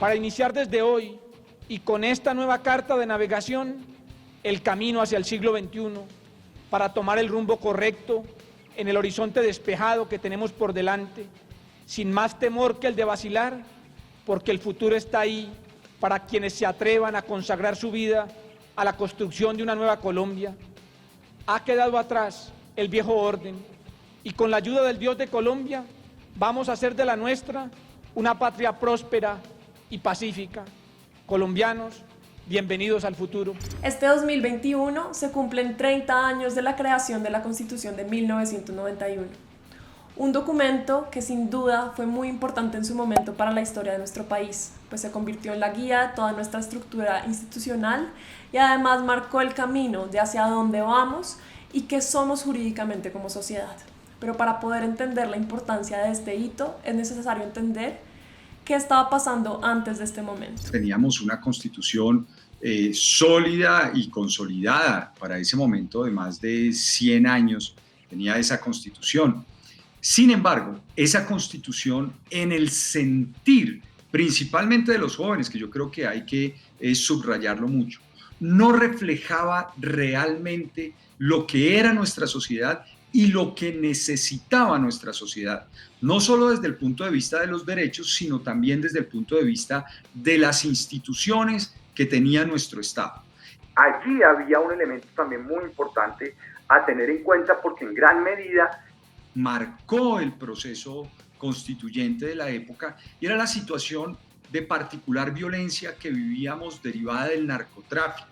para iniciar desde hoy y con esta nueva carta de navegación el camino hacia el siglo XXI, para tomar el rumbo correcto en el horizonte despejado que tenemos por delante, sin más temor que el de vacilar, porque el futuro está ahí para quienes se atrevan a consagrar su vida a la construcción de una nueva Colombia. Ha quedado atrás el viejo orden y con la ayuda del Dios de Colombia vamos a hacer de la nuestra una patria próspera y pacífica. Colombianos, bienvenidos al futuro. Este 2021 se cumplen 30 años de la creación de la Constitución de 1991. Un documento que sin duda fue muy importante en su momento para la historia de nuestro país, pues se convirtió en la guía de toda nuestra estructura institucional y además marcó el camino de hacia dónde vamos y qué somos jurídicamente como sociedad. Pero para poder entender la importancia de este hito es necesario entender qué estaba pasando antes de este momento. Teníamos una constitución sólida y consolidada para ese momento de más de 100 años, tenía esa constitución. Sin embargo, esa constitución en el sentir, principalmente de los jóvenes, que yo creo que hay que subrayarlo mucho, no reflejaba realmente lo que era nuestra sociedad y lo que necesitaba nuestra sociedad, no solo desde el punto de vista de los derechos, sino también desde el punto de vista de las instituciones que tenía nuestro Estado. Allí había un elemento también muy importante a tener en cuenta porque en gran medida marcó el proceso constituyente de la época y era la situación de particular violencia que vivíamos derivada del narcotráfico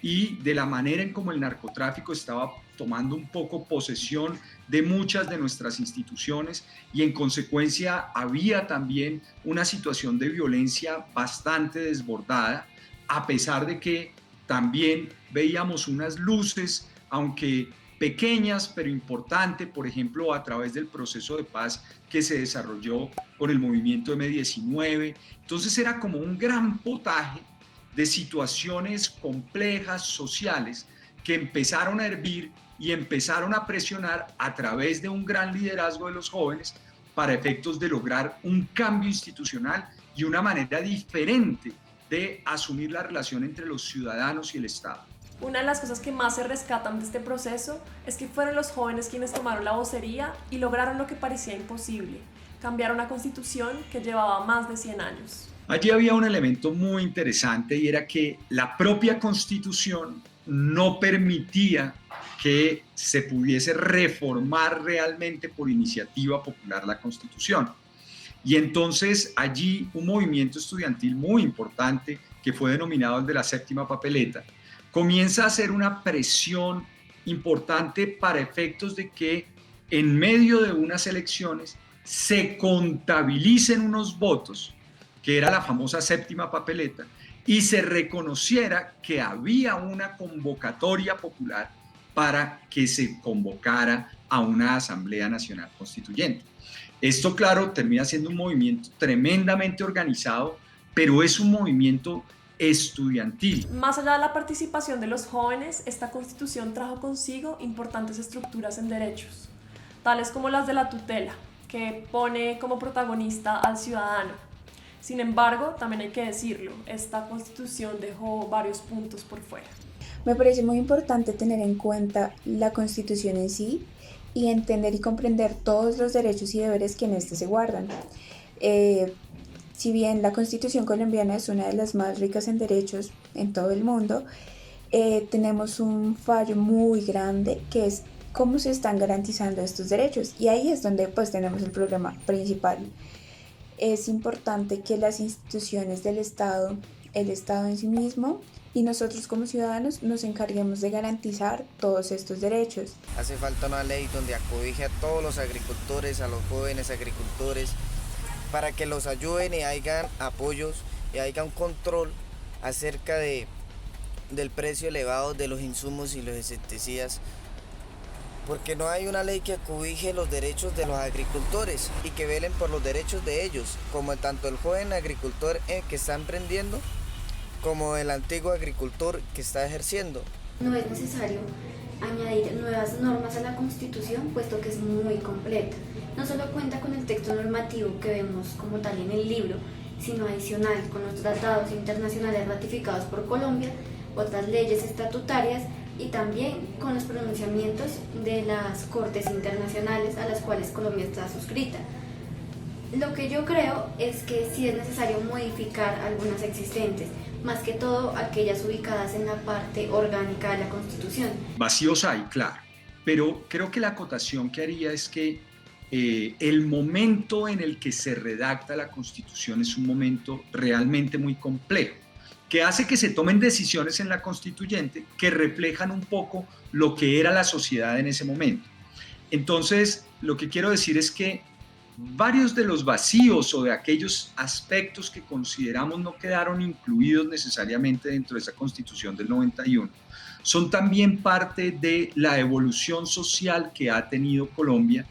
y de la manera en cómo el narcotráfico estaba tomando un poco posesión de muchas de nuestras instituciones y en consecuencia había también una situación de violencia bastante desbordada, a pesar de que también veíamos unas luces, aunque pequeñas pero importantes, por ejemplo, a través del proceso de paz que se desarrolló con el movimiento M19. Entonces era como un gran potaje de situaciones complejas sociales que empezaron a hervir y empezaron a presionar a través de un gran liderazgo de los jóvenes para efectos de lograr un cambio institucional y una manera diferente de asumir la relación entre los ciudadanos y el Estado. Una de las cosas que más se rescatan de este proceso es que fueron los jóvenes quienes tomaron la vocería y lograron lo que parecía imposible, cambiar una constitución que llevaba más de 100 años. Allí había un elemento muy interesante y era que la propia constitución no permitía que se pudiese reformar realmente por iniciativa popular la constitución. Y entonces allí un movimiento estudiantil muy importante que fue denominado el de la séptima papeleta, comienza a hacer una presión importante para efectos de que en medio de unas elecciones se contabilicen unos votos, que era la famosa séptima papeleta, y se reconociera que había una convocatoria popular para que se convocara a una Asamblea Nacional Constituyente. Esto, claro, termina siendo un movimiento tremendamente organizado, pero es un movimiento estudiantil. Más allá de la participación de los jóvenes, esta constitución trajo consigo importantes estructuras en derechos, tales como las de la tutela, que pone como protagonista al ciudadano. Sin embargo, también hay que decirlo, esta constitución dejó varios puntos por fuera. Me parece muy importante tener en cuenta la constitución en sí y entender y comprender todos los derechos y deberes que en este se guardan. Si bien la Constitución colombiana es una de las más ricas en derechos en todo el mundo, tenemos un fallo muy grande que es cómo se están garantizando estos derechos, y ahí es donde pues tenemos el problema principal. Es importante que las instituciones del Estado, el Estado en sí mismo y nosotros como ciudadanos nos encarguemos de garantizar todos estos derechos. Hace falta una ley donde acobije a todos los agricultores, a los jóvenes agricultores, para que los ayuden y hayan apoyos y haya un control acerca del precio elevado de los insumos y los insecticidas, porque no hay una ley que acobije los derechos de los agricultores y que velen por los derechos de ellos, como tanto el joven agricultor que está emprendiendo, como el antiguo agricultor que está ejerciendo. No es necesario añadir nuevas normas a la Constitución, puesto que es muy completa. No solo cuenta con el texto normativo que vemos como tal en el libro sino adicional con los tratados internacionales ratificados por Colombia, otras leyes estatutarias y también con los pronunciamientos de las cortes internacionales a las cuales Colombia está suscrita. Lo que yo creo es que sí es necesario modificar algunas existentes, más que todo aquellas ubicadas en la parte orgánica de la Constitución. Vacíos hay, claro, pero creo que la acotación que haría es que el momento en el que se redacta la Constitución es un momento realmente muy complejo, que hace que se tomen decisiones en la Constituyente que reflejan un poco lo que era la sociedad en ese momento. Entonces, lo que quiero decir es que varios de los vacíos o de aquellos aspectos que consideramos no quedaron incluidos necesariamente dentro de esa Constitución del 91 son también parte de la evolución social que ha tenido Colombia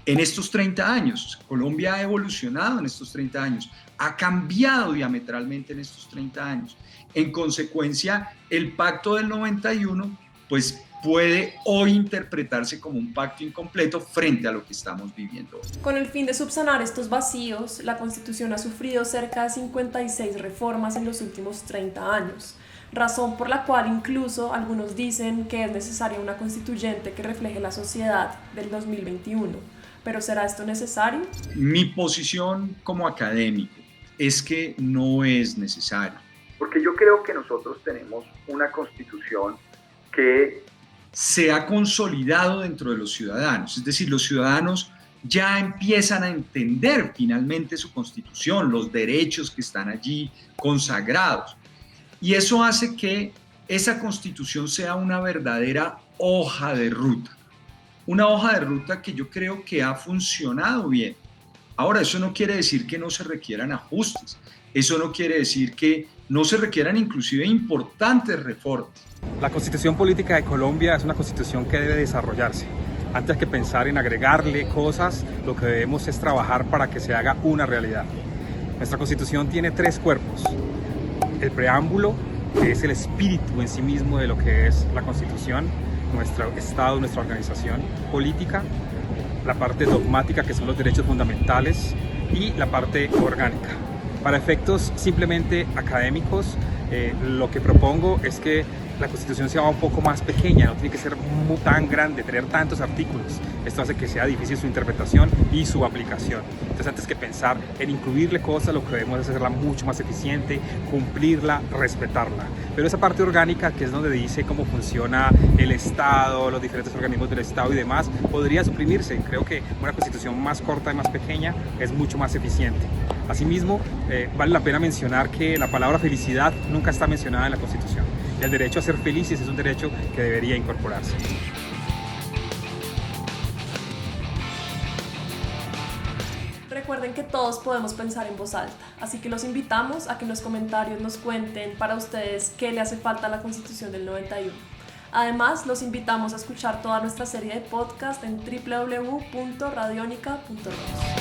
en estos 30 años. Colombia ha evolucionado en estos 30 años, ha cambiado diametralmente en estos 30 años. En consecuencia, el pacto del 91 pues puede hoy interpretarse como un pacto incompleto frente a lo que estamos viviendo hoy. Con el fin de subsanar estos vacíos, la Constitución ha sufrido cerca de 56 reformas en los últimos 30 años, razón por la cual incluso algunos dicen que es necesaria una constituyente que refleje la sociedad del 2021. ¿Pero será esto necesario? Mi posición como académico es que no es necesario. Porque yo creo que nosotros tenemos una Constitución que se ha consolidado dentro de los ciudadanos, es decir, los ciudadanos ya empiezan a entender finalmente su Constitución, los derechos que están allí consagrados, y eso hace que esa Constitución sea una verdadera hoja de ruta, una hoja de ruta que yo creo que ha funcionado bien. Ahora, eso no quiere decir que no se requieran ajustes, eso no quiere decir que no se requieran inclusive importantes reformas. La Constitución Política de Colombia es una constitución que debe desarrollarse. Antes que pensar en agregarle cosas, lo que debemos es trabajar para que se haga una realidad. Nuestra Constitución tiene 3 cuerpos. El preámbulo, que es el espíritu en sí mismo de lo que es la Constitución, nuestro Estado, nuestra organización política, la parte dogmática, que son los derechos fundamentales, y la parte orgánica. Para efectos simplemente académicos, lo que propongo es que la Constitución sea un poco más pequeña, no tiene que ser tan grande, tener tantos artículos. Esto hace que sea difícil su interpretación y su aplicación. Entonces, antes que pensar en incluirle cosas, lo que debemos es hacerla mucho más eficiente, cumplirla, respetarla. Pero esa parte orgánica, que es donde dice cómo funciona el Estado, los diferentes organismos del Estado y demás, podría suprimirse. Creo que una Constitución más corta y más pequeña es mucho más eficiente. Asimismo, vale la pena mencionar que la palabra felicidad nunca está mencionada en la Constitución. El derecho a ser felices es un derecho que debería incorporarse. Recuerden que todos podemos pensar en voz alta, así que los invitamos a que en los comentarios nos cuenten para ustedes qué le hace falta a la Constitución del 91. Además, los invitamos a escuchar toda nuestra serie de podcast en www.radionica.ros.